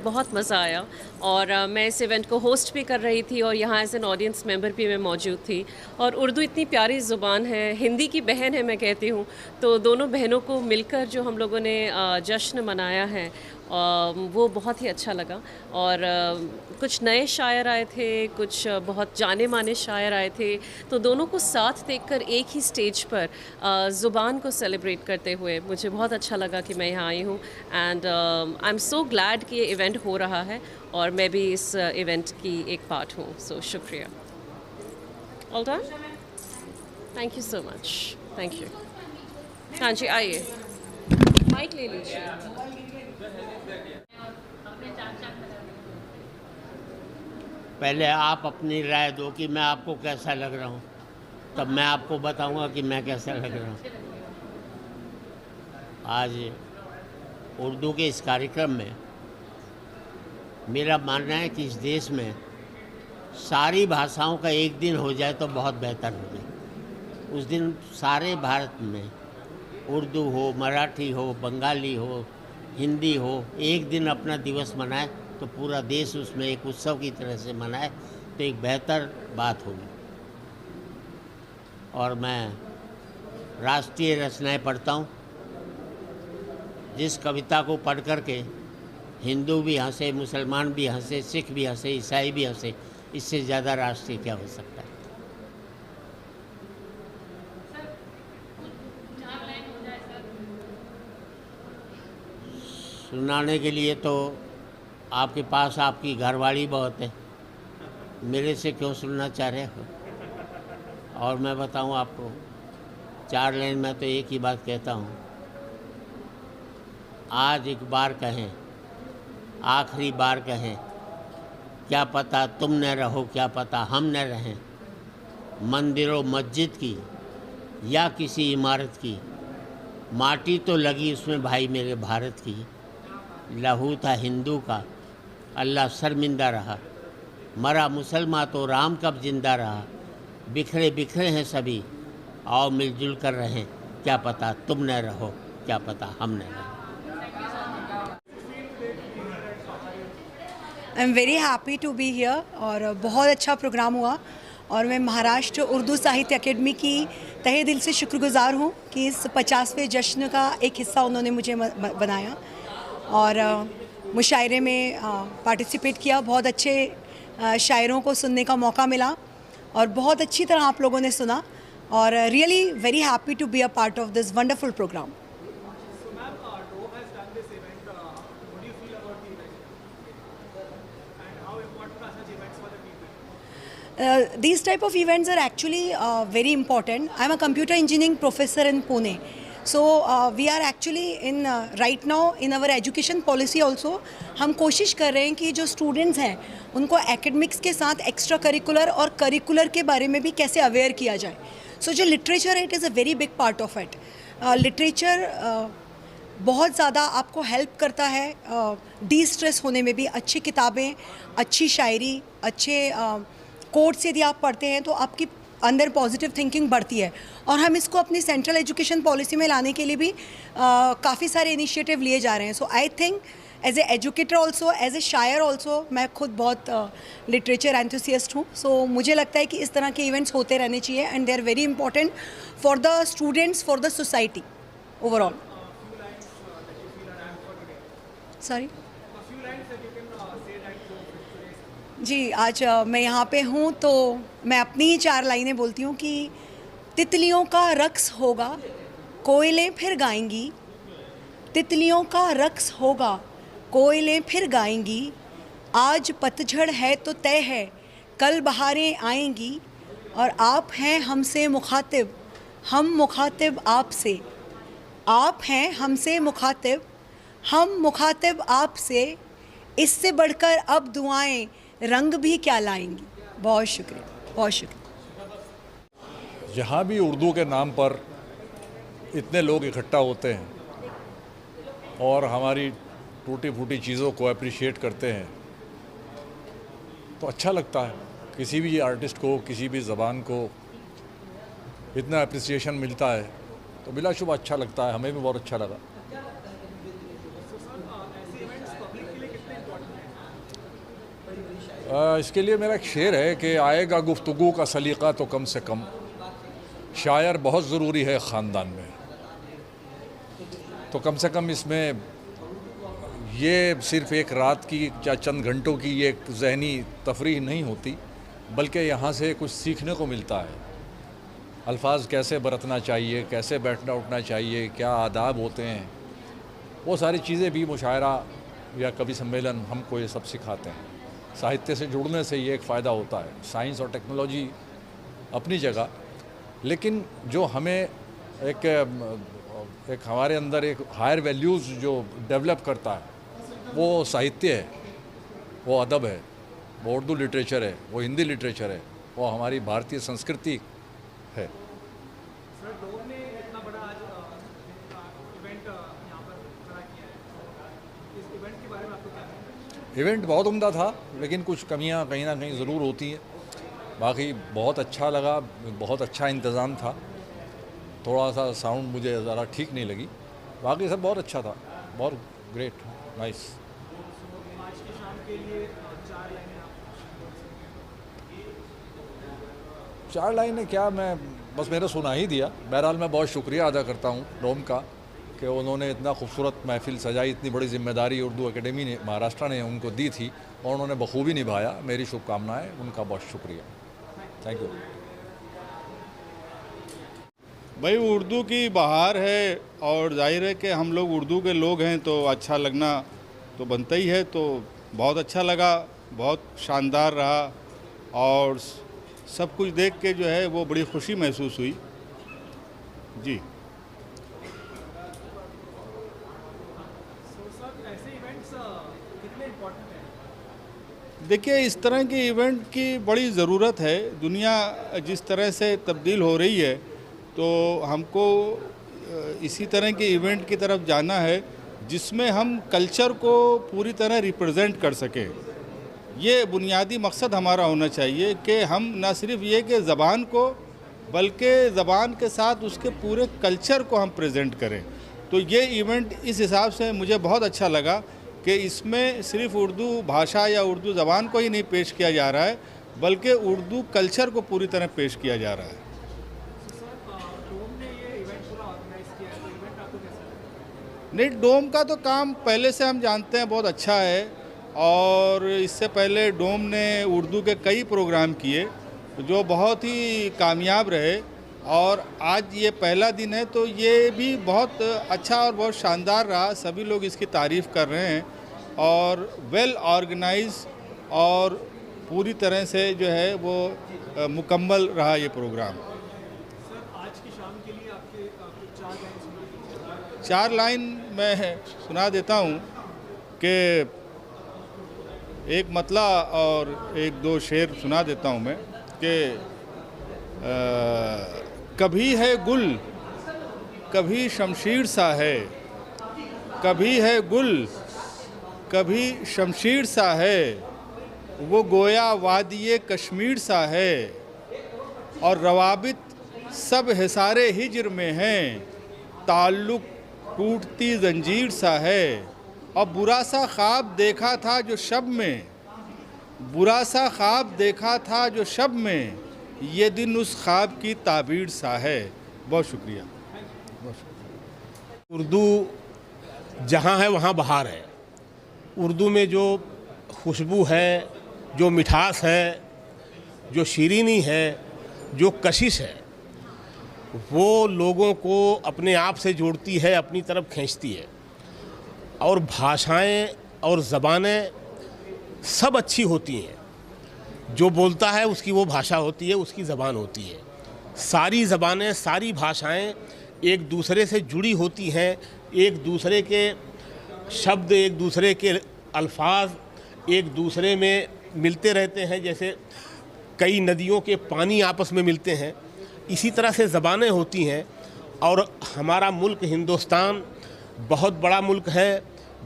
बहुत मज़ा आया और मैं इस इवेंट को होस्ट भी कर रही थी और यहाँ एज एन ऑडियंस मेंबर भी मैं मौजूद थी। और उर्दू इतनी प्यारी ज़ुबान है, हिंदी की बहन है मैं कहती हूँ, तो दोनों बहनों को मिलकर जो हम लोगों ने जश्न मनाया है वो बहुत ही अच्छा लगा। और कुछ नए शायर आए थे, कुछ बहुत जाने माने शायर आए थे, तो दोनों को साथ देखकर एक ही स्टेज पर ज़ुबान को सेलिब्रेट करते हुए मुझे बहुत अच्छा लगा कि मैं यहाँ आई हूँ। And I am so glad कि ये इवेंट हो रहा है और मैं भी इस इवेंट की एक पार्ट हूँ। सो शुक्रिया। All done? Thank you so much. Thank you. हाँ जी, आइए, माइक ले लीजिए। पहले आप अपनी राय दो कि मैं आपको कैसा लग रहा हूँ, तब मैं आपको बताऊंगा कि मैं कैसा लग रहा हूँ। आज उर्दू के इस कार्यक्रम में मेरा मानना है कि इस देश में सारी भाषाओं का एक दिन हो जाए तो बहुत बेहतर हो जाए। उस दिन सारे भारत में उर्दू हो, मराठी हो, बंगाली हो, हिंदी हो, एक दिन अपना दिवस मनाए तो पूरा देश उसमें एक उत्सव की तरह से मनाए तो एक बेहतर बात होगी। और मैं राष्ट्रीय रचनाएं पढ़ता हूँ, जिस कविता को पढ़ कर के हिंदू भी हंसे, मुसलमान भी हंसे, सिख भी हंसे, ईसाई भी हंसे, इससे ज़्यादा राष्ट्रीय क्या हो सकता है। सुनाने के लिए तो आपके पास आपकी घरवाली बहुत है, मेरे से क्यों सुनना चाह रहे हो। और मैं बताऊं आपको, 4 लाइन में तो एक ही बात कहता हूं, आज एक बार कहें, आखिरी बार कहें, क्या पता तुम न रहो, क्या पता हम न रहें। मंदिरों मस्जिद की या किसी इमारत की, माटी तो लगी उसमें भाई मेरे भारत की। लहू था हिंदू का, अल्लाह शर्मिंदा रहा, मरा मुसलमान तो राम कब जिंदा रहा। बिखरे बिखरे हैं सभी, आओ मिलजुल कर रहें, क्या पता तुम न रहो, क्या पता हम न रहें। I am very happy to be here और बहुत अच्छा प्रोग्राम हुआ और मैं महाराष्ट्र उर्दू साहित्य अकेडमी की तहे दिल से शुक्रगुजार हूँ कि इस 50वें जश्न का एक हिस्सा उन्होंने मुझे बनाया और मुशायरे में पार्टिसिपेट किया। बहुत अच्छे शायरों को सुनने का मौका मिला और बहुत अच्छी तरह आप लोगों ने सुना और really very happy to be a part of this wonderful programme. These type of events are actually very important. I am a computer engineering professor in Pune. So we are actually in right now in our education policy also हम कोशिश कर रहे हैं कि जो students हैं उनको academics के साथ एक्स्ट्रा करिकुलर और करिकुलर के बारे में भी कैसे अवेयर किया जाए। सो जो लिटरेचर है, it is a very big part of it. Literature बहुत ज़्यादा आपको हेल्प करता है डी स्ट्रेस होने में भी। अच्छी किताबें, अच्छी शायरी, अच्छे कोट्स यदि आप पढ़ते हैं तो आपकी अंदर पॉजिटिव थिंकिंग बढ़ती है और हम इसको अपनी सेंट्रल एजुकेशन पॉलिसी में लाने के लिए भी काफ़ी सारे इनिशिएटिव लिए जा रहे हैं। So I think as a educator also, as a शायर ऑल्सो, मैं खुद बहुत लिटरेचर एंथुसियस्ट हूँ। सो मुझे लगता है कि इस तरह के इवेंट्स होते रहने चाहिए and they are very important for the students, for the society overall. Sorry जी, आज मैं यहाँ पे हूँ तो मैं अपनी ही 4 लाइनें बोलती हूँ कि तितलियों का रक्स होगा, कोयलें फिर गाएंगी। तितलियों का रक्स होगा, कोयलें फिर गाएंगी। आज पतझड़ है तो तय है, कल बहारें आएंगी। और आप हैं हमसे मुखातिब, हम मुखातिब आपसे। आप हैं हमसे मुखातिब, हम मुखातिब आपसे। इससे बढ़कर अब दुआएं रंग भी क्या लाएंगी। बहुत शुक्रिया, बहुत शुक्रिया। जहाँ भी उर्दू के नाम पर इतने लोग इकट्ठा होते हैं और हमारी टूटी फूटी चीज़ों को अप्रिशिएट करते हैं तो अच्छा लगता है। किसी भी आर्टिस्ट को, किसी भी ज़बान को इतना अप्रिसिएशन मिलता है तो बिलाशुबा अच्छा लगता है। हमें भी बहुत अच्छा लगा। इसके लिए मेरा एक शेर है कि आएगा गुफ्तगू का सलीक़ा तो कम से कम, शायर बहुत ज़रूरी है ख़ानदान में। तो कम से कम इसमें ये सिर्फ़ एक रात की या चंद घंटों की ये एक ज़हनी तफरीह नहीं होती, बल्कि यहाँ से कुछ सीखने को मिलता है। अल्फाज कैसे बरतना चाहिए, कैसे बैठना उठना चाहिए, क्या आदाब होते हैं, वो सारी चीज़ें भी मुशायरा या कवि सम्मेलन हमको ये सब सिखाते हैं। साहित्य से जुड़ने से ये एक फ़ायदा होता है। साइंस और टेक्नोलॉजी अपनी जगह, लेकिन जो हमें एक हमारे अंदर एक हायर वैल्यूज़ जो डेवलप करता है वो साहित्य है, वो अदब है, वो उर्दू लिटरेचर है, वो हिंदी लिटरेचर है, वो हमारी भारतीय संस्कृति है। इवेंट बहुत उम्दा था, लेकिन कुछ कमियां कहीं ना कहीं ज़रूर होती हैं। बाकी बहुत अच्छा लगा, बहुत अच्छा इंतज़ाम था। थोड़ा सा साउंड मुझे ज़रा ठीक नहीं लगी, बाकी सब बहुत अच्छा था, बहुत ग्रेट, नाइस। चार लाइनें क्या, मैं बस मैंने सुना ही दिया। बहरहाल मैं बहुत शुक्रिया अदा करता हूँ डोम का कि उन्होंने इतना खूबसूरत महफिल सजाई। इतनी बड़ी जिम्मेदारी उर्दू एकेडमी ने, महाराष्ट्र ने उनको दी थी और उन्होंने बखूबी निभाया। मेरी शुभकामनाएं, उनका बहुत शुक्रिया। Thank you. भाई उर्दू की बहार है और जाहिर है कि हम लोग उर्दू के लोग हैं तो अच्छा लगना तो बनता ही है। तो बहुत अच्छा लगा, बहुत शानदार रहा और सब कुछ देख के जो है वो बड़ी खुशी महसूस हुई जी। देखिए, इस तरह के इवेंट की बड़ी ज़रूरत है। दुनिया जिस तरह से तब्दील हो रही है तो हमको इसी तरह के इवेंट की तरफ जाना है जिसमें हम कल्चर को पूरी तरह रिप्रेजेंट कर सकें। ये बुनियादी मकसद हमारा होना चाहिए कि हम न सिर्फ ये कि ज़बान को, बल्कि ज़बान के साथ उसके पूरे कल्चर को हम प्रेजेंट करें। तो ये इवेंट इस हिसाब से मुझे बहुत अच्छा लगा कि इसमें सिर्फ उर्दू भाषा या उर्दू ज़बान को ही नहीं पेश किया जा रहा है, बल्कि उर्दू कल्चर को पूरी तरह पेश किया जा रहा है। नहीं, डोम का तो काम पहले से हम जानते हैं बहुत अच्छा है और इससे पहले डोम ने उर्दू के कई प्रोग्राम किए जो बहुत ही कामयाब रहे और आज ये पहला दिन है तो ये भी बहुत अच्छा और बहुत शानदार रहा। सभी लोग इसकी तारीफ़ कर रहे हैं और वेल ऑर्गेनाइज और पूरी तरह से जो है वो मुकम्मल रहा ये प्रोग्राम। आज की शाम के लिए आपके 4 लाइन मैं सुना देता हूँ कि एक मतला और 1-2 शेर सुना देता हूँ मैं कि कभी है गुल कभी शमशीर सा है, कभी है गुल कभी शमशीर सा है, वो गोया वादिये कश्मीर सा है और रवाबित सब हिसारे हिज्र में हैं, ताल्लुक़ टूटती जंजीर सा है। और बुरा सा ख्वाब देखा था जो शब में, बुरा सा ख्वाब देखा था जो शब में, ये दिन उस ख्वाब की ताबीर सा है। बहुत शुक्रिया। उर्दू जहाँ है वहाँ बहार है। उर्दू में जो खुशबू है, जो मिठास है, जो शीरीनी है, जो कशिश है, वो लोगों को अपने आप से जोड़ती है, अपनी तरफ खींचती है। और भाषाएं और ज़बानें सब अच्छी होती हैं। जो बोलता है उसकी वो भाषा होती है, उसकी ज़बान होती है। सारी ज़बानें, सारी भाषाएं एक दूसरे से जुड़ी होती हैं। एक दूसरे के शब्द, एक दूसरे के अल्फाज एक दूसरे में मिलते रहते हैं। जैसे कई नदियों के पानी आपस में मिलते हैं, इसी तरह से ज़बानें होती हैं। और हमारा मुल्क हिंदुस्तान बहुत बड़ा मुल्क है,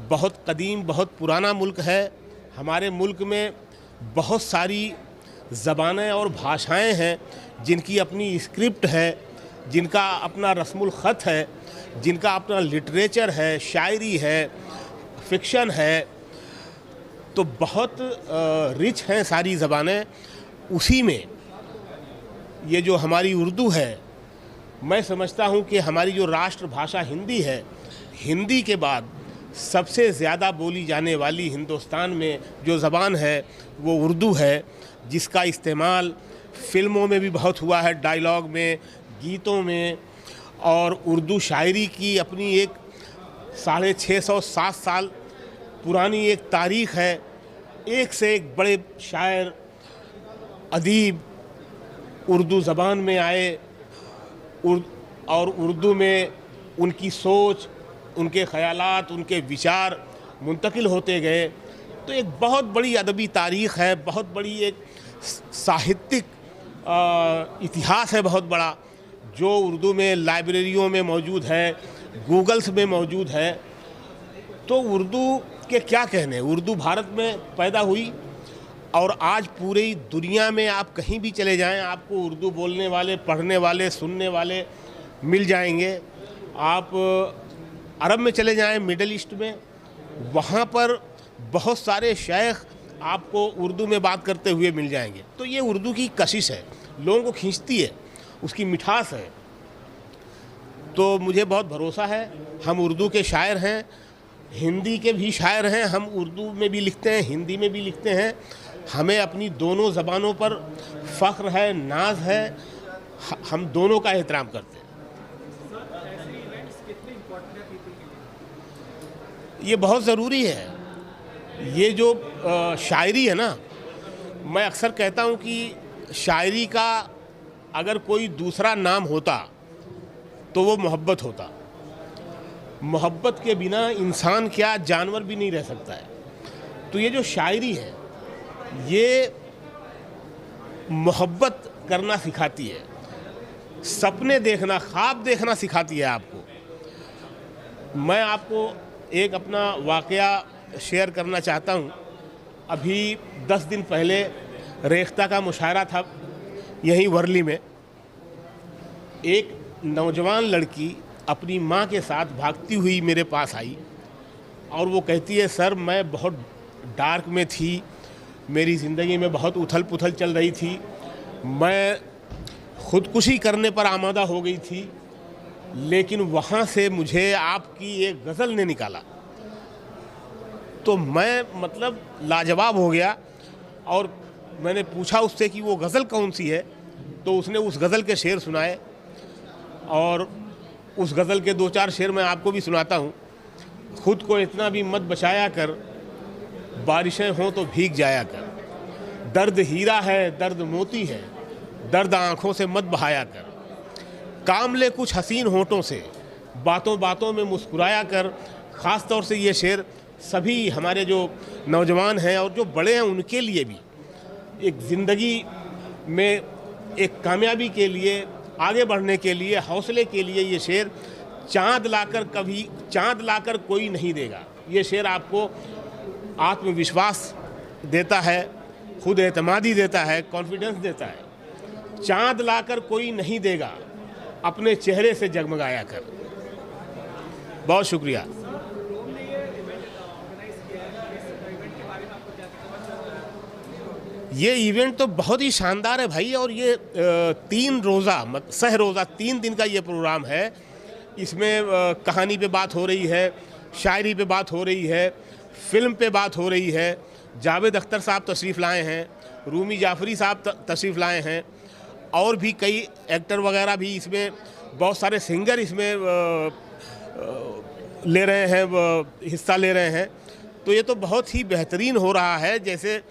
बहुत कदीम, बहुत पुराना मुल्क है। हमारे मुल्क में बहुत सारी ज़बानें और भाषाएं हैं, जिनकी अपनी स्क्रिप्ट है, जिनका अपना रस्मुल ख़त है, जिनका अपना लिटरेचर है, शायरी है, फिक्शन है, तो बहुत रिच हैं सारी ज़बानें। उसी में ये जो हमारी उर्दू है, मैं समझता हूँ कि हमारी जो राष्ट्रभाषा हिंदी है, हिंदी के बाद सबसे ज़्यादा बोली जाने वाली हिंदुस्तान में जो ज़बान है वो उर्दू है, जिसका इस्तेमाल फ़िल्मों में भी बहुत हुआ है, डायलॉग में, गीतों में। और उर्दू शायरी की अपनी एक 650-7 साल पुरानी एक तारीख़ है। एक से एक बड़े शायर, अदीब उर्दू ज़बान में आए और उर्दू में उनकी सोच, उनके ख़यालात, उनके विचार मुंतकिल होते गए। तो एक बहुत बड़ी अदबी तारीख़ है, बहुत बड़ी एक साहित्यिक इतिहास है बहुत बड़ा, जो उर्दू में लाइब्रेरियों में मौजूद है, गूगल्स में मौजूद है। तो उर्दू के क्या कहने, उर्दू भारत में पैदा हुई और आज पूरी दुनिया में आप कहीं भी चले जाएं, आपको उर्दू बोलने वाले, पढ़ने वाले, सुनने वाले मिल जाएंगे। आप अरब में चले जाएं, मिडल ईस्ट में, वहाँ पर बहुत सारे शेख आपको उर्दू में बात करते हुए मिल जाएंगे। तो ये उर्दू की कशिश है, लोगों को खींचती है, उसकी मिठास है। तो मुझे बहुत भरोसा है, हम उर्दू के शायर हैं, हिंदी के भी शायर हैं, हम उर्दू में भी लिखते हैं, हिंदी में भी लिखते हैं। हमें अपनी दोनों ज़बानों पर फ़ख्र है, नाज है, हम दोनों का एहतराम करते हैं। ये बहुत ज़रूरी है। ये जो शायरी है ना, मैं अक्सर कहता हूँ कि शायरी का अगर कोई दूसरा नाम होता तो वो मोहब्बत होता। मोहब्बत के बिना इंसान क्या, जानवर भी नहीं रह सकता है। तो ये जो शायरी है, ये मोहब्बत करना सिखाती है, सपने देखना, ख्वाब देखना सिखाती है आपको। मैं आपको एक अपना वाक़या शेयर करना चाहता हूँ। अभी 10 दिन पहले रेख्ता का मुशायरा था यहीं वर्ली में। एक नौजवान लड़की अपनी माँ के साथ भागती हुई मेरे पास आई और वो कहती है, सर मैं बहुत डार्क में थी, मेरी ज़िंदगी में बहुत उथल पुथल चल रही थी, मैं ख़ुदकुशी करने पर आमादा हो गई थी, लेकिन वहाँ से मुझे आपकी एक गज़ल ने निकाला। तो मैं मतलब लाजवाब हो गया और मैंने पूछा उससे कि वो गज़ल कौन सी है। तो उसने उस गज़ल के शेर सुनाए और उस गज़ल के 2-4 शेर मैं आपको भी सुनाता हूँ। खुद को इतना भी मत बचाया कर, बारिशें हों तो भीग जाया कर, दर्द हीरा है, दर्द मोती है, दर्द आँखों से मत बहाया कर, काम ले कुछ हसीन होठों से, बातों बातों में मुस्कुराया कर। ख़ास तौर से ये शेर सभी हमारे जो नौजवान हैं और जो बड़े हैं उनके लिए भी, एक ज़िंदगी में एक कामयाबी के लिए, आगे बढ़ने के लिए, हौसले के लिए ये शेर, चाँद लाकर कोई नहीं देगा। ये शेर आपको आत्मविश्वास देता है, खुद एतमादी देता है, कॉन्फिडेंस देता है। चाँद लाकर कोई नहीं देगा, अपने चेहरे से जगमगाया कर। बहुत शुक्रिया। ये इवेंट तो बहुत ही शानदार है भाई, और ये 3 रोज़ा सह रोज़ा 3 दिन का ये प्रोग्राम है। इसमें कहानी पे बात हो रही है, शायरी पे बात हो रही है, फ़िल्म पे बात हो रही है। जावेद अख्तर साहब तशरीफ़ लाए हैं, रूमी जाफ़री साहब तशरीफ़ लाए हैं, और भी कई एक्टर वगैरह भी इसमें, बहुत सारे सिंगर इसमें ले रहे हैं, हिस्सा ले रहे हैं। तो ये तो बहुत ही बेहतरीन हो रहा है। जैसे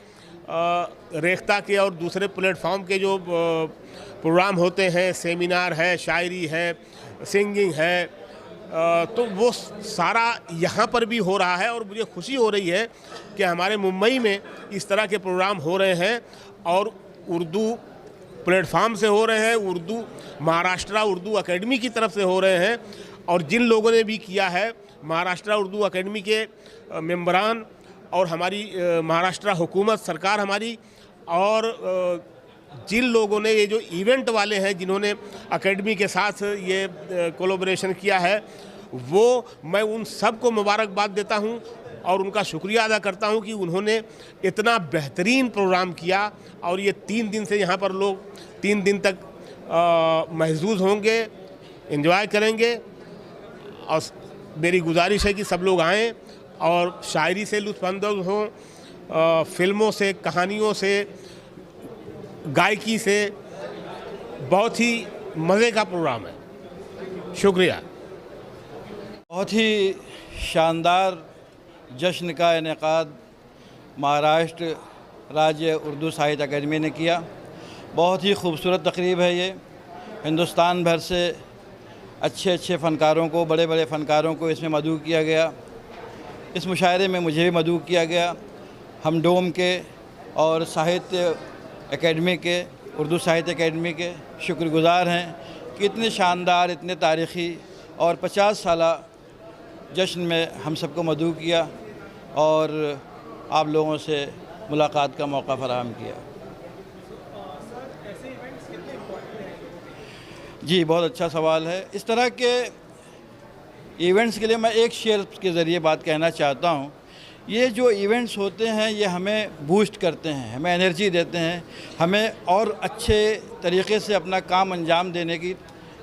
रेख्ता के और दूसरे प्लेटफॉर्म के जो प्रोग्राम होते हैं, सेमिनार है, शायरी है, सिंगिंग है, तो वो सारा यहाँ पर भी हो रहा है। और मुझे खुशी हो रही है कि हमारे मुंबई में इस तरह के प्रोग्राम हो रहे हैं और उर्दू प्लेटफॉर्म से हो रहे हैं, उर्दू महाराष्ट्र उर्दू अकेडमी की तरफ से हो रहे हैं। और जिन लोगों ने भी किया है, महाराष्ट्र उर्दू अकेडमी के मेंबरान और हमारी महाराष्ट्र हुकूमत सरकार हमारी, और जिन लोगों ने ये जो इवेंट वाले हैं जिन्होंने एकेडमी के साथ ये कोलैबोरेशन किया है, वो मैं उन सब को मुबारकबाद देता हूं और उनका शुक्रिया अदा करता हूं कि उन्होंने इतना बेहतरीन प्रोग्राम किया। और ये 3 दिन से यहाँ पर लोग 3 दिन तक महजूज होंगे, एंजॉय करेंगे। और मेरी गुजारिश है कि सब लोग आएँ और शायरी से लुत्फ़अंदोज़ हों, फिल्मों से, कहानियों से, गायकी से। बहुत ही मज़े का प्रोग्राम है। शुक्रिया। बहुत ही शानदार जश्न का इनेकाद महाराष्ट्र राज्य उर्दू साहित्य अकेडमी ने किया। बहुत ही खूबसूरत तकरीब है ये। हिंदुस्तान भर से अच्छे अच्छे फ़नकारों को, बड़े बड़े फ़नकारों को इसमें मदऊ किया गया। इस मुशायरे में मुझे भी मदऊ किया गया। हम डोम के और साहित्य एकेडमी के, उर्दू साहित्य एकेडमी के शुक्रगुज़ार हैं कि इतने शानदार, इतने तारीख़ी और 50 साला जश्न में हम सबको मदऊ किया और आप लोगों से मुलाकात का मौका फराहम किया। जी, बहुत अच्छा सवाल है। इस तरह के इवेंट्स के लिए मैं एक शेयर के ज़रिए बात कहना चाहता हूँ। ये जो इवेंट्स होते हैं ये हमें बूस्ट करते हैं, हमें एनर्जी देते हैं, हमें और अच्छे तरीक़े से अपना काम अंजाम देने की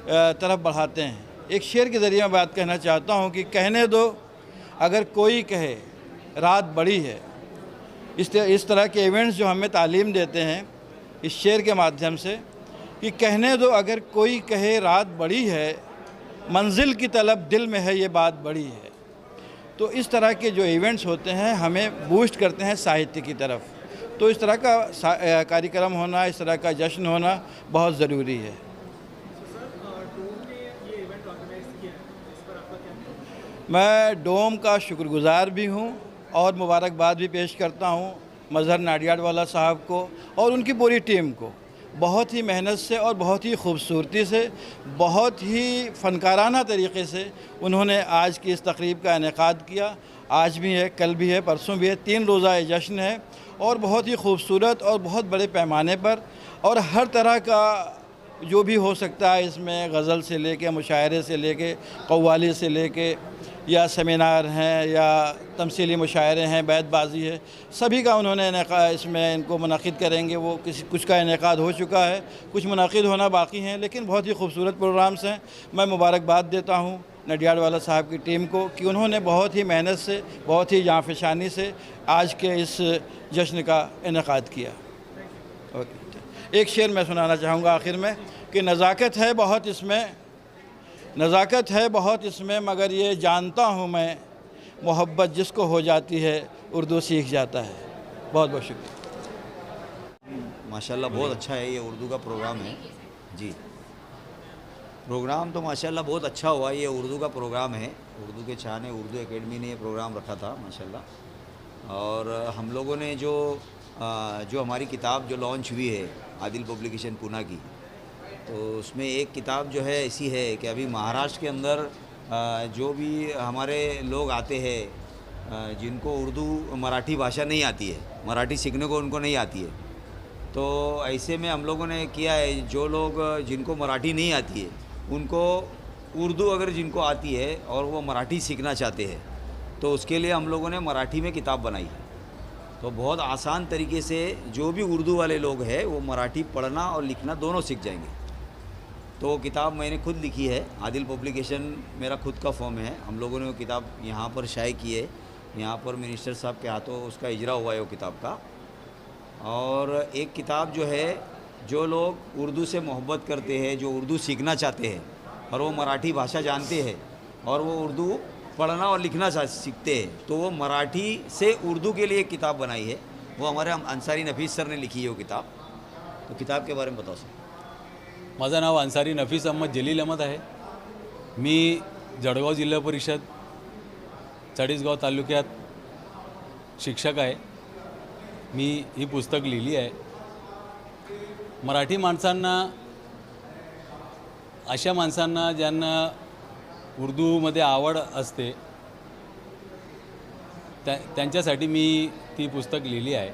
तरफ बढ़ाते हैं। एक शेर के ज़रिए मैं बात कहना चाहता हूँ कि कहने दो अगर कोई कहे रात बड़ी है। इस तरह के इवेंट्स जो हमें तालीम देते हैं इस शेर के माध्यम से कि कहने दो अगर कोई कहे रात बड़ी है, मंजिल की तलब दिल में है ये बात बड़ी है। तो इस तरह के जो इवेंट्स होते हैं हमें बूस्ट करते हैं साहित्य की तरफ। तो इस तरह का कार्यक्रम होना, इस तरह का जश्न होना बहुत ज़रूरी है। मैं डोम का शुक्रगुज़ार भी हूँ और मुबारकबाद भी पेश करता हूँ मज़हर नाडियाडवाला साहब को और उनकी पूरी टीम को। बहुत ही मेहनत से और बहुत ही खूबसूरती से, बहुत ही फ़नकाराना तरीक़े से उन्होंने आज की इस तकरीब का इनेकाद किया। आज भी है, कल भी है, परसों भी है। 3 रोज़ा जश्न है और बहुत ही खूबसूरत और बहुत बड़े पैमाने पर और हर तरह का जो भी हो सकता है इसमें, गज़ल से लेके, मुशायरे से लेके, कव्वाली से लेके, या सेमिनार हैं या तमसीली मुशायरे हैं, बैतबाजी है, सभी का उन्होंने इसमें इनको मुनक़िद करेंगे। वो कुछ का इनेकाद हो चुका है, कुछ मुनक़िद होना बाकी हैं, लेकिन बहुत ही खूबसूरत प्रोग्राम्स हैं। मैं मुबारकबाद देता हूँ नाडियाडवाला साहब की टीम को कि उन्होंने बहुत ही मेहनत से, बहुत ही जाँफशानी से आज के इस जश्न का इनेकाद किया। ओके, एक शेर मैं सुनाना चाहूँगा आखिर में कि नज़ाकत है बहुत इसमें, नज़ाकत है बहुत इसमें, मगर ये जानता हूँ मैं मोहब्बत जिसको हो जाती है उर्दू सीख जाता है। बहुत बहुत शुक्रिया। माशाल्लाह बहुत अच्छा है, ये उर्दू का प्रोग्राम है जी। प्रोग्राम तो माशाल्लाह बहुत अच्छा हुआ। ये उर्दू का प्रोग्राम है, उर्दू के छाने उर्दू एकेडमी ने ये प्रोग्राम रखा था माशाल्लाह। और हम लोगों ने जो हमारी किताब जो लॉन्च हुई है आदिल पब्लिकेशन पूना की, तो उसमें एक किताब जो है ऐसी है कि अभी महाराष्ट्र के अंदर जो भी हमारे लोग आते हैं जिनको उर्दू मराठी भाषा नहीं आती है, मराठी सीखने को उनको नहीं आती है, तो ऐसे में हम लोगों ने किया है जो लोग जिनको मराठी नहीं आती है उनको उर्दू अगर जिनको आती है और वो मराठी सीखना चाहते हैं तो उसके लिए हम लोगों ने मराठी में किताब बनाई है। तो बहुत आसान तरीके से जो भी उर्दू वाले लोग हैं वो मराठी पढ़ना और लिखना दोनों सीख जाएंगे। तो किताब मैंने खुद लिखी है, आदिल पब्लिकेशन मेरा खुद का फॉर्म है। हम लोगों ने वो किताब यहाँ पर शाये की है, यहाँ पर मिनिस्टर साहब के हाथों उसका इजरा हुआ है वो किताब का। और एक किताब जो है जो लोग उर्दू से मोहब्बत करते हैं, जो उर्दू सीखना चाहते हैं और वो मराठी भाषा जानते हैं और वो उर्दू पढ़ना और लिखना सीखते हैं, तो वो मराठी से उर्दू के लिए एक किताब बनाई है। वो हमारे अंसारी नफीस सर ने लिखी है वो किताब। तो किताब के बारे में बताओ सर। माझं नाव अंसारी नफीस अहमद जलील अहमद आहे। मी जळगाव जिल्हा परिषद चाळीसगाव तालुक्यात शिक्षक आहे। मी ही पुस्तक लिहिली आहे। मराठी माणसांना, अशा माणसांना ज्यांना उर्दूमध्ये आवड असते त्यांच्यासाठी मी ती पुस्तक लिहिली आहे।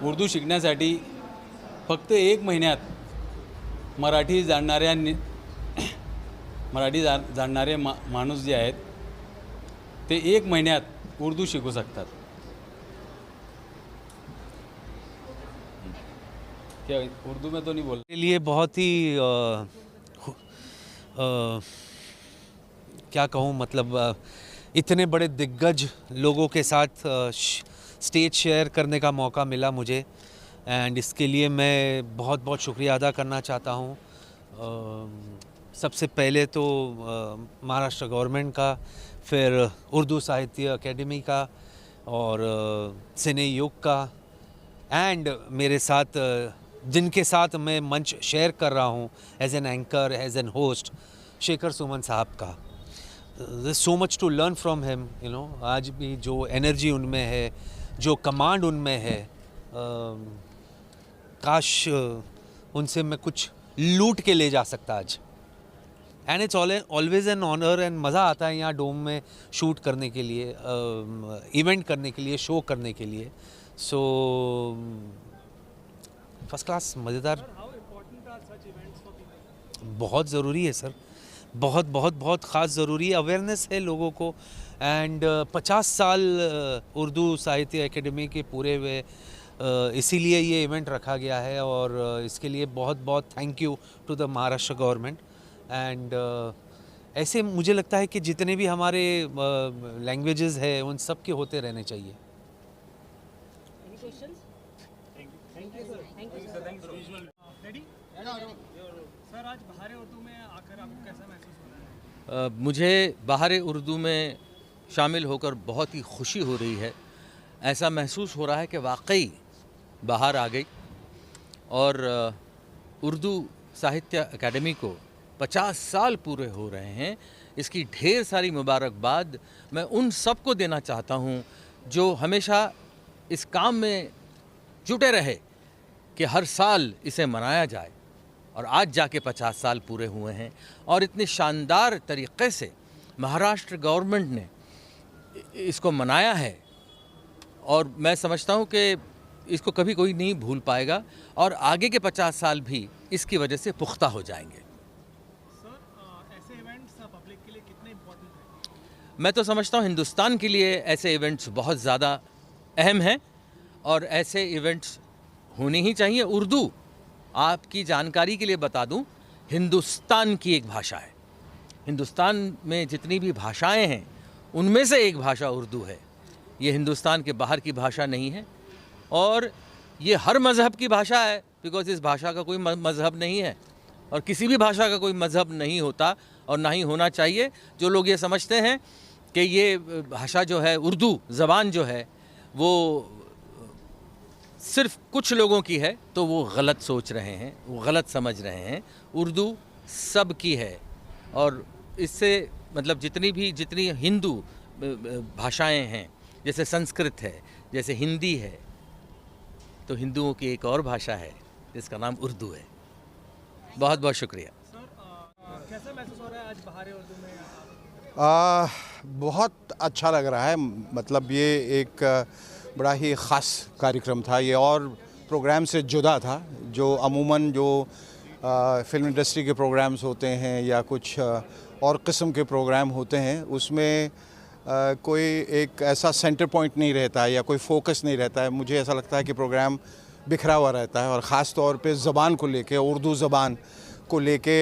उर्दू शिकण्यासाठी फक्त 1 महिन्यात मराठी जाणणारे माणूस जे आहेत ते 1 महिन्यात उर्दू शिकू शकतात. क्या उर्दू में तो नहीं बोल के लिए बहुत ही क्या कहूँ, मतलब इतने बड़े दिग्गज लोगों के साथ स्टेज शेयर करने का मौका मिला मुझे, एंड इसके लिए मैं बहुत बहुत शुक्रिया अदा करना चाहता हूँ. सबसे पहले तो महाराष्ट्र गवर्नमेंट का, फिर उर्दू साहित्य अकेडमी का और सिने युग का, एंड मेरे साथ जिनके साथ मैं मंच शेयर कर रहा हूँ as an anchor, as an host, Shekhar Suman साहब का. There's so much to learn from him, you know. आज भी जो एनर्जी उनमें है, जो कमांड उनमें है, काश उनसे मैं कुछ लूट के ले जा सकता आज. And it's always an honour, and मज़ा आता है यहाँ डोम में शूट करने के लिए, इवेंट करने के लिए, शो करने के लिए. सो फर्स्ट क्लास, मज़ेदार. बहुत ज़रूरी है सर, बहुत बहुत बहुत ख़ास ज़रूरी है. अवेयरनेस है लोगों को. एंड 50 साल उर्दू साहित्य एकेडमी के पूरे हुए, इसीलिए ये इवेंट रखा गया है, और इसके लिए बहुत बहुत thank you to the Maharashtra government. And ऐसे मुझे लगता है कि जितने भी हमारे लैंग्वेजेस है उन सब के होते रहने चाहिए. सर, आज बहार उर्दू में आकर आपको कैसा महसूस हो रहा है? मुझे बहार उर्दू में शामिल होकर बहुत ही खुशी हो रही है. ऐसा महसूस हो रहा है कि वाकई बहार आ गई, और उर्दू साहित्य अकेडमी को 50 साल पूरे हो रहे हैं. इसकी ढेर सारी मुबारकबाद मैं उन सब को देना चाहता हूँ जो हमेशा इस काम में जुटे रहे कि हर साल इसे मनाया जाए. और आज जाके 50 साल पूरे हुए हैं, और इतने शानदार तरीक़े से महाराष्ट्र गवर्नमेंट ने इसको मनाया है, और मैं समझता हूँ कि इसको कभी कोई नहीं भूल पाएगा, और आगे के 50 साल भी इसकी वजह से पुख्ता हो जाएंगे. सर, ऐसे इवेंट्स पब्लिक के लिए कितने इम्पोर्टेंट हैं? मैं तो समझता हूँ हिंदुस्तान के लिए ऐसे इवेंट्स बहुत ज़्यादा अहम हैं, और ऐसे इवेंट्स होने ही चाहिए. उर्दू, आपकी जानकारी के लिए बता दूं, हिंदुस्तान की एक भाषा है. हिंदुस्तान में जितनी भी भाषाएं हैं उनमें से एक भाषा उर्दू है. ये हिंदुस्तान के बाहर की भाषा नहीं है, और ये हर मज़हब की भाषा है, बिकॉज़ इस भाषा का कोई मज़हब नहीं है, और किसी भी भाषा का कोई मज़हब नहीं होता, और ना ही होना चाहिए. जो लोग ये समझते हैं कि ये भाषा जो है, उर्दू ज़बान जो है, वो सिर्फ कुछ लोगों की है, तो वो गलत सोच रहे हैं, वो गलत समझ रहे हैं. उर्दू सब की है, और इससे मतलब जितनी हिंदू भाषाएं हैं, जैसे संस्कृत है, जैसे हिंदी है, तो हिंदुओं की एक और भाषा है जिसका नाम उर्दू है. बहुत बहुत शुक्रिया. सर, कैसा महसूस हो रहा है आज बहार उर्दू में? बहुत अच्छा लग रहा है. मतलब ये एक बड़ा ही ख़ास कार्यक्रम था. ये और प्रोग्राम से जुदा था, जो अमूमन जो फ़िल्म इंडस्ट्री के प्रोग्राम्स होते हैं या कुछ और किस्म के प्रोग्राम होते हैं, उसमें कोई एक ऐसा सेंटर पॉइंट नहीं रहता है या कोई फोकस नहीं रहता है. मुझे ऐसा लगता है कि प्रोग्राम बिखरा हुआ रहता है, और ख़ास तौर पे ज़बान को लेके, उर्दू ज़बान को लेके,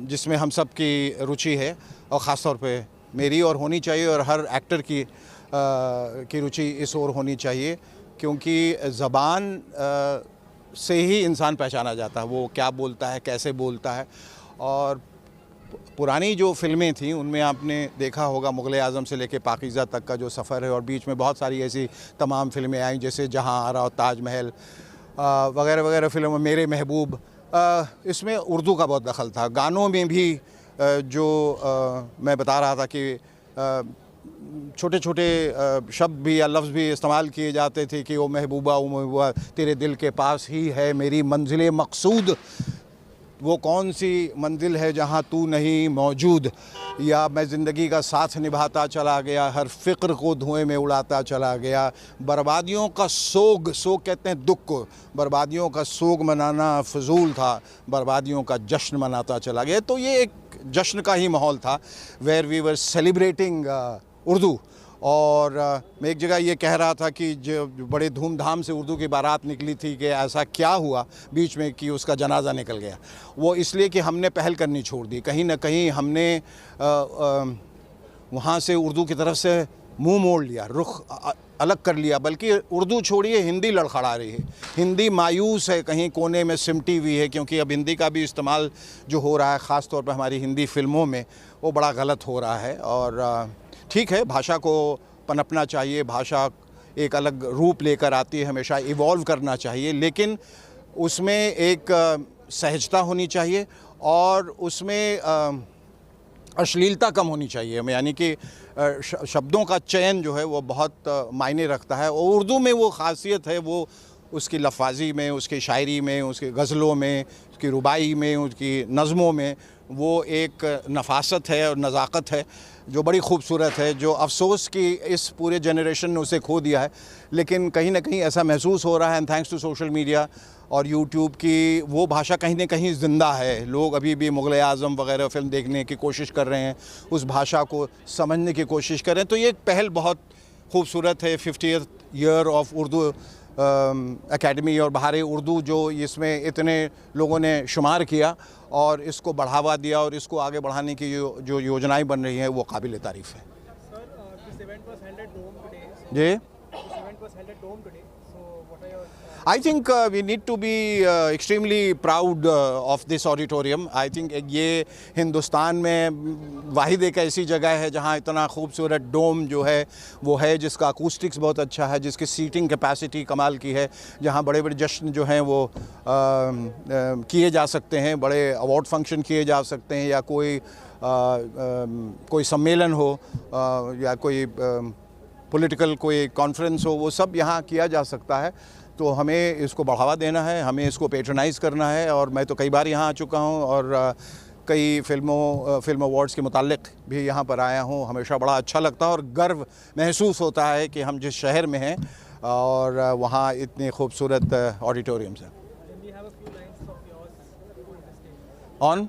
जिसमें हम सब की रुचि है, और ख़ास तौर पे मेरी और होनी चाहिए, और हर एक्टर की रुचि इस ओर होनी चाहिए, क्योंकि ज़बान से ही इंसान पहचाना जाता है, वो क्या बोलता है, कैसे बोलता है. और पुरानी जो फ़िल्में थी उनमें आपने देखा होगा, मुग़ल-ए-आज़म से लेके पाकीज़ा तक का जो सफ़र है, और बीच में बहुत सारी ऐसी तमाम फ़िल्में आई, जैसे जहाँ आरा और ताजमहल वगैरह वगैरह फ़िल्म, मेरे महबूब, इसमें उर्दू का बहुत दखल था. गानों में भी जो मैं बता रहा था कि छोटे छोटे शब्द भी या लफ्ज़ भी इस्तेमाल किए जाते थे कि वो महबूबा तेरे दिल के पास ही है मेरी मंजिल मकसूद. वो कौन सी मंजिल है जहाँ तू नहीं मौजूद, या मैं ज़िंदगी का साथ निभाता चला गया, हर फ़िक्र को धुएं में उड़ाता चला गया, बर्बादियों का सोग कहते हैं दुख को, बर्बादियों का सोग मनाना फजूल था, बर्बादियों का जश्न मनाता चला गया। तो ये एक जश्न का ही माहौल था, where we were celebrating Urdu. और मैं एक जगह ये कह रहा था कि जो बड़े धूमधाम से उर्दू की बारात निकली थी कि ऐसा क्या हुआ बीच में कि उसका जनाजा निकल गया। वो इसलिए कि हमने पहल करनी छोड़ दी, कहीं ना कहीं हमने वहाँ से उर्दू की तरफ से मुंह मोड़ लिया, रुख अलग कर लिया। बल्कि उर्दू छोड़िए, हिंदी लड़खड़ा रही है, हिंदी मायूस है, कहीं कोने में सिमटी हुई है, क्योंकि अब हिंदी का भी इस्तेमाल जो हो रहा है ख़ास तौर पर हमारी हिंदी फ़िल्मों में, वो बड़ा गलत हो रहा है। और ठीक है, भाषा को पनपना चाहिए, भाषा एक अलग रूप लेकर आती है, हमेशा इवॉल्व करना चाहिए, लेकिन उसमें एक सहजता होनी चाहिए और उसमें अश्लीलता कम होनी चाहिए। यानी कि शब्दों का चयन जो है वो बहुत मायने रखता है, और उर्दू में वो ख़ासियत है, वो उसकी लफाजी में, उसकी शायरी में, उसकी गज़लों में, उसकी रुबाई में, उसकी नज़मों में वो एक नफासत है और नज़ाकत है जो बड़ी खूबसूरत है, जो अफसोस कि इस पूरे जनरेशन ने उसे खो दिया है। लेकिन कहीं ना कहीं ऐसा महसूस हो रहा है, and thanks to social media और यूट्यूब की, वो भाषा कहीं ना कहीं ज़िंदा है। लोग अभी भी मुग़ल आज़म वग़ैरह फ़िल्म देखने की कोशिश कर रहे हैं, उस भाषा को समझने की कोशिश कर रहे हैं। तो ये एक पहल बहुत खूबसूरत है, 50th year of Urdu academy और बहार उर्दू जो इसमें इतने लोगों ने शुमार किया और इसको बढ़ावा दिया और इसको आगे बढ़ाने की जो योजनाएं बन रही हैं वो काबिल तारीफ़ है। जी, I think we need to be extremely proud of this auditorium. I think ये हिंदुस्तान में वाहिद एक ऐसी जगह है जहाँ इतना खूबसूरत डोम जो है वो है, जिसका अकूस्टिक्स बहुत अच्छा है, जिसकी सीटिंग कैपेसिटी कमाल की है, जहाँ बड़े बड़े जश्न जो हैं वो किए जा सकते हैं, बड़े अवार्ड फंक्शन किए जा सकते हैं, या कोई सम्मेलन हो या कोई पॉलिटिकल कोई कॉन्फ्रेंस हो, वो सब यहाँ किया जा सकता है। तो हमें इसको बढ़ावा देना है, हमें इसको पेट्रोनाइज़ करना है। और मैं तो कई बार यहाँ आ चुका हूँ और कई फिल्म अवार्ड्स के मुताल्लिक़ भी यहाँ पर आया हूँ। हमेशा बड़ा अच्छा लगता है और गर्व महसूस होता है कि हम जिस शहर में हैं और वहाँ इतने खूबसूरत ऑडिटोरियम्स हैं। ऑन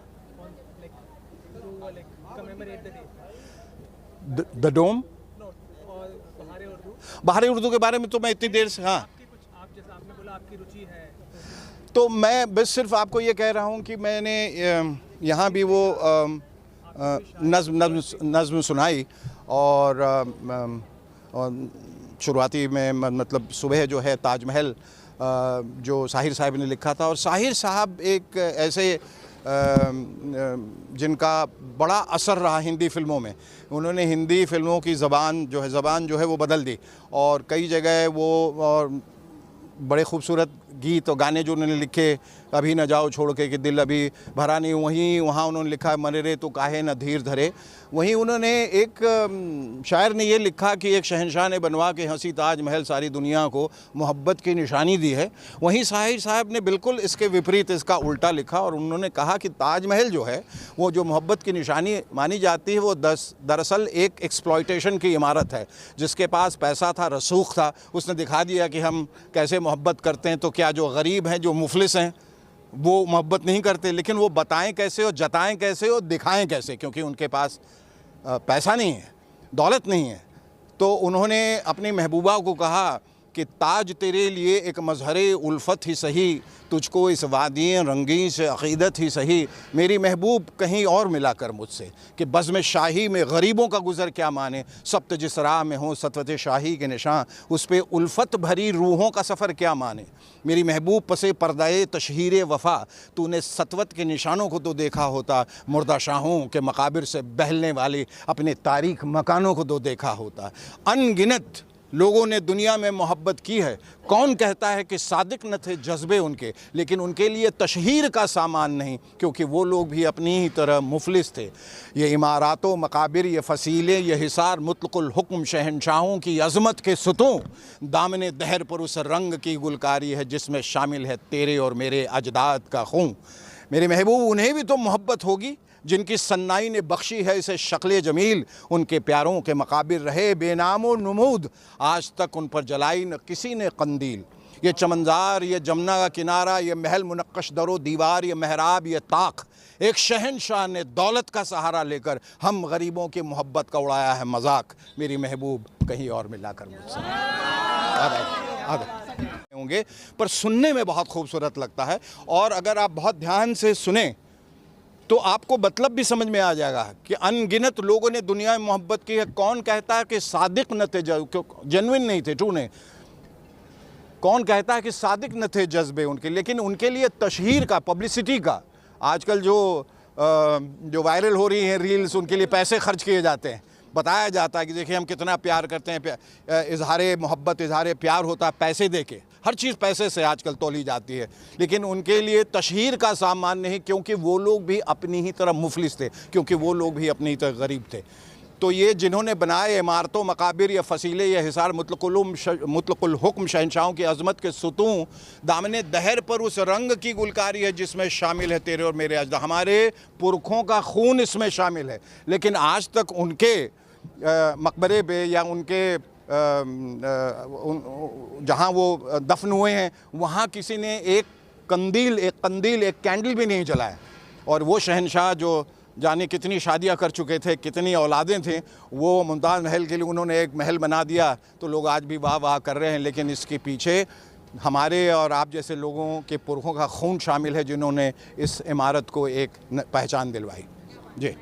द डोम, बहार उर्दू के बारे में तो मैं इतनी देर से, हाँ, आपकी रुचि है, तो मैं बस सिर्फ आपको ये कह रहा हूँ कि मैंने यहाँ भी वो नज़्म सुनाई और शुरुआती में मतलब सुबह जो है ताजमहल जो साहिर साहब ने लिखा था। और साहिर साहब एक ऐसे जिनका बड़ा असर रहा हिंदी फ़िल्मों में, उन्होंने हिंदी फ़िल्मों की ज़बान जो है वो बदल दी और कई जगह वो और बड़े खूबसूरत गीत और गाने जो उन्होंने लिखे, अभी न जाओ छोड़ के कि दिल अभी भरा नहीं, वहाँ उन्होंने लिखा मरे रे तो काहे न धीर धरे। वहीं उन्होंने एक शायर ने ये लिखा कि एक शहंशाह ने बनवा के हंसी ताजमहल सारी दुनिया को मोहब्बत की निशानी दी है। वहीं साहिर साहब ने बिल्कुल इसके विपरीत, इसका उल्टा लिखा और उन्होंने कहा कि ताजमहल जो है वो जो मोहब्बत की निशानी मानी जाती है वो दरअसल एक एक्सप्लॉयटेशन की इमारत है। जिसके पास पैसा था, रसूख था, उसने दिखा दिया कि हम कैसे मोहब्बत करते हैं। तो क्या जो गरीब हैं, जो मुफलिस हैं, वो मोहब्बत नहीं करते, लेकिन वो बताएं कैसे और जताएं कैसे और दिखाएं कैसे, क्योंकि उनके पास पैसा नहीं है, दौलत नहीं है। तो उन्होंने अपनी महबूबा को कहा कि ताज तेरे लिए एक मज़हरे उल्फत ही सही, तुझको इस वादी रंगीन से अक़ीदत ही सही। मेरी महबूब कहीं और मिला कर मुझसे कि बज़्म शाही में गरीबों का गुज़र क्या माने। सब्त जिस राह में हो सतवत शाही के निशान, उस पे उल्फत भरी रूहों का सफ़र क्या माने। मेरी महबूब पसे पर्दाए तशहीर वफ़ा, तूने सतवत के निशानों को तो देखा होता। मुर्दा शाहों के मकाबिर से बहलने वाले अपने तारीख मकानों को तो देखा होता। अनगिनत लोगों ने दुनिया में मोहब्बत की है, कौन कहता है कि सादिक न थे जज्बे उनके, लेकिन उनके लिए तशहीर का सामान नहीं, क्योंकि वो लोग भी अपनी ही तरह मुफलिस थे। ये इमारातों मकाबिर, ये फसीले, ये हिसार मुतलकुल हुक्म शहनशाहों की अज़मत के सुतों, दामने दहर पर उस रंग की गुलकारी है जिसमें शामिल है तेरे और मेरे अजदाद का खून। मेरे महबूब उन्हें भी तो मोहब्बत होगी जिनकी सन्नाई ने बख्शी है इसे शक्ल जमील। उनके प्यारों के मकाबिर रहे बेनामो नमूद, आज तक उन पर जलाई न किसी ने कंदील। ये चमनज़ार, ये जमुना का किनारा, ये महल मुनक्कश दरो दीवार, ये महराब, ये ताक, एक शहनशाह ने दौलत का सहारा लेकर हम गरीबों की मोहब्बत का उड़ाया है मजाक। मेरी महबूब कहीं और मिला कर मुझसे होंगे, पर सुनने में बहुत खूबसूरत लगता है। और अगर आप बहुत ध्यान से सुने तो आपको मतलब भी समझ में आ जाएगा कि अनगिनत लोगों ने दुनिया में मोहब्बत की है। कौन कहता है कि सादिक न थे, जेन्युइन नहीं थे, ट्रू नहीं। कौन कहता है कि सादिक न थे जज्बे उनके, लेकिन उनके लिए तशहीर का, पब्लिसिटी का, आजकल जो वायरल हो रही हैं रील्स, उनके लिए पैसे खर्च किए जाते हैं। बताया जाता है कि देखिए हम कितना प्यार करते हैं, इजहार मोहब्बत, इजहार प्यार होता है पैसे दे के। हर चीज़ पैसे से आजकल तोली जाती है, लेकिन उनके लिए तशहीर का सामान नहीं, क्योंकि वो लोग भी अपनी ही तरह मुफलिस थे, क्योंकि वो लोग भी अपनी तरह गरीब थे। तो ये जिन्होंने बनाए इमारतों, मकाबिर या फसीले या हिसार, मुतलकुल हुक्म, शहनशाहों की अज़मत के सुतूं, दामने दहर पर उस रंग की गुलकारी है जिसमें शामिल है तेरे और मेरे अजदा। हमारे पुरखों का खून इसमें शामिल है, लेकिन आज तक उनके मकबरे पे या उनके जहाँ वो दफन हुए हैं वहाँ किसी ने एक कंदील, एक कैंडल भी नहीं जलाया। और वो शहनशाह जो जाने कितनी शादियां कर चुके थे, कितनी औलादें थीं, वो मुमताज़ महल के लिए उन्होंने एक महल बना दिया तो लोग आज भी वाह वाह कर रहे हैं। लेकिन इसके पीछे हमारे और आप जैसे लोगों के पुरखों का खून शामिल है जिन्होंने इस इमारत को एक पहचान दिलवाई। जी।